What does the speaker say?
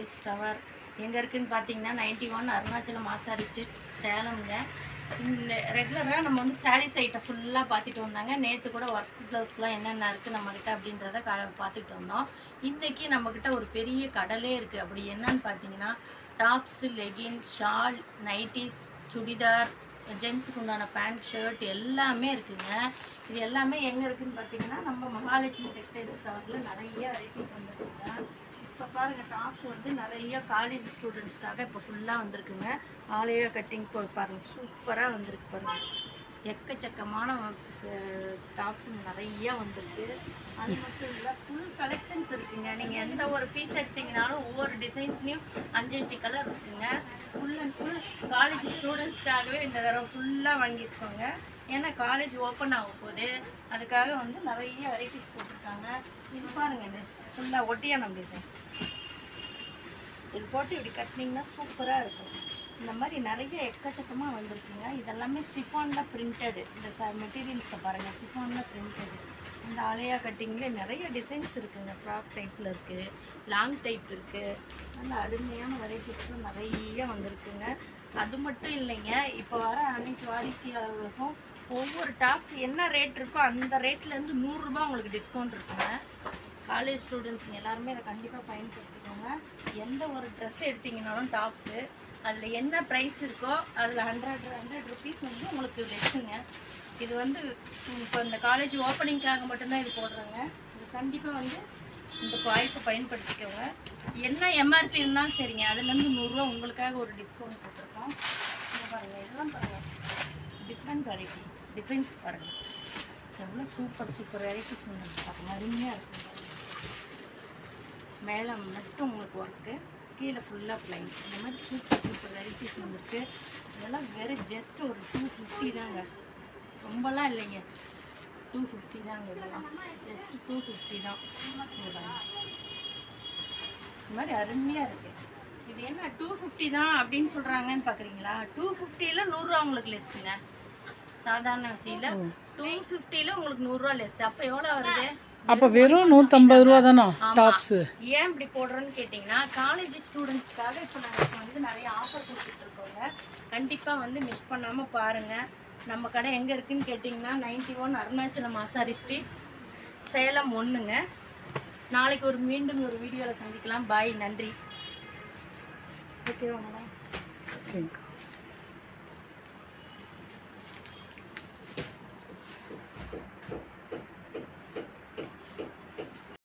Textiles tower எங்கே இருக்குதுன்னு பார்த்தீங்கன்னா 91 அருணாச்சலம் ஆசாரி ஸ்ட்ரீட் சேலம்ங்க. இந்த ரெகுலராக நம்ம வந்து சாரீஸ் ஐட்டம் ஃபுல்லாக பார்த்துட்டு வந்தாங்க. நேற்று கூட ஒர்க் ப்ளவுஸ்லாம் என்னென்ன இருக்குது நம்மக்கிட்ட அப்படின்றத பார்த்துட்டு வந்தோம். இன்றைக்கி நம்மக்கிட்ட ஒரு பெரிய கடலே இருக்குது. அப்படி என்னன்னு பார்த்தீங்கன்னா tops, leggings, shawl, nighties, churidar, ஜென்ஸுக்கு உண்டான பேண்ட், ஷர்ட் எல்லாமே இருக்குதுங்க. இது எல்லாமே எங்கே இருக்குதுன்னு பார்த்தீங்கன்னா நம்ம மகாலட்சுமி டெக்ஸ்டைல்ஸ் டவரில் நிறைய வெரைட்டிஸ் வந்துருக்குங்க. இப்போ பாருங்கள், டாப்ஸ் வந்து நிறைய காலேஜ் ஸ்டூடெண்ட்ஸ்க்காக இப்போ ஃபுல்லாக வந்திருக்குங்க. ஆலையா கட்டிங் பாருங்கள், சூப்பராக வந்திருக்கு பாருங்கள். எக்கச்சக்கமான டாப்ஸுங்க நிறையா வந்திருக்கு. அது மட்டும் இல்லை, ஃபுல் கலெக்ஷன்ஸ் இருக்குங்க. நீங்கள் எந்த ஒரு பீஸ் எடுத்தீங்கனாலும் ஒவ்வொரு டிசைன்ஸ்லேயும் 5 கலர் இருக்குங்க. ஃபுல் அண்ட் ஃபுல் காலேஜ் ஸ்டூடெண்ட்ஸ்க்காகவே இந்த தடவை ஃபுல்லாக வாங்கியிருக்கோங்க. ஏன்னா காலேஜ் ஓப்பன் ஆகும் போது அதுக்காக வந்து நிறைய வெரைட்டிஸ் போட்டிருக்காங்க. இது பாருங்கள், இது ஃபுல்லாக ஒட்டியானம் டிசைன். இது போட்டு இப்படி கட்டினீங்கன்னா சூப்பராக இருக்கும். இந்த மாதிரி நிறைய எக்கச்சக்கமாக வந்திருக்குங்க. இதெல்லாமே சிஃபானில் பிரிண்டடு. இந்த மெட்டீரியல்ஸை பாருங்கள், சிஃபானில் பிரிண்டடு. இந்த ஆலையா கட்டிங்லேயே நிறைய டிசைன்ஸ் இருக்குதுங்க. ஃப்ராக் டைப்பில் இருக்குது, லாங் டைப் இருக்குது. நல்ல அருமையான வெரைட்டிஸ்லாம் நிறைய வந்திருக்குங்க. அது மட்டும் இல்லைங்க, இப்போ வர அன்னைக்கு வாடிக்கையாளர்களுக்கும் ஒவ்வொரு டாப்ஸ் என்ன ரேட் இருக்கோ அந்த ரேட்லேருந்து 100 ரூபா உங்களுக்கு டிஸ்கவுண்ட் இருக்குங்க. காலேஜ் ஸ்டூடெண்ட்ஸுங்க எல்லாருமே அதை கண்டிப்பாக பயன்படுத்திக்கோங்க. எந்த ஒரு ட்ரெஸ் எடுத்திங்கனாலும் டாப்ஸு அதில் என்ன ப்ரைஸ் இருக்கோ அதில் 100 ருபீஸ் வந்து உங்களுக்கு லெஸ்ஸுங்க. இது வந்து இப்போ இந்த காலேஜ் ஓப்பனிங்காக மட்டும்தான் இது போடுறாங்க. இது கண்டிப்பாக வந்து இந்த வாய்ப்பை பயன்படுத்திக்கோங்க. என்ன எம்ஆர்பி இருந்தாலும் சரிங்க, அதுலேருந்து 100 ரூபா உங்களுக்காக ஒரு டிஸ்கவுண்ட் போட்டிருக்கோம். இங்கே பாருங்கள், இதெல்லாம் பாருங்கள், டிஃப்ரெண்ட் வெரைட்டி டிசைன்ஸ் பாருங்கள், எவ்வளோ சூப்பர் வெரைட்டிஸ் வந்து பாருங்கள், அருமையாக இருக்கும். மேலே மட்டும் உங்களுக்கு ஒர்க்கு, கீழே ஃபுல்லாக ப்ளைன். இந்த மாதிரி சூப்பர் வெரைட்டிஸ் வந்துருக்கு. இதெல்லாம் வெறும் ஜஸ்ட் ஒரு 250 தாங்க, ரொம்பலாம் இல்லைங்க, 250 தாங்க. இதெல்லாம் ஜஸ்ட் 250 தான். இந்த மாதிரி அருமையாக இருக்குது. இது என்ன 250 தான் அப்படின்னு சொல்கிறாங்கன்னு பார்க்குறீங்களா? 250ல் 100 ரூபா உங்களுக்கு லெஸ்ஸுங்க. சாதாரண வசதியில் 250ல் உங்களுக்கு 100 ரூபா லெஸ். அப்போ எவ்வளோ வருது? அப்போ வெறும் 150 ரூபா தானா டாப்ஸு? ஏன் இப்படி போடுறோன்னு கேட்டிங்கன்னா, காலேஜ் ஸ்டூடெண்ட்ஸ்க்காக இப்போ நாங்கள் வந்து நிறைய ஆஃபர் கொடுத்துட்ருக்கோங்க. கண்டிப்பாக வந்து மிஸ் பண்ணாமல் பாருங்கள். நம்ம கடை எங்கே இருக்குதுன்னு கேட்டிங்கன்னா 91 அருணாச்சலம் ஆசாரி ஸ்ட்ரீட் சேலம் 1ங்க. நாளைக்கு மீண்டும் ஒரு வீடியோவில் சந்திக்கலாம். பாய், நன்றி. ஓகேவா மேடம்?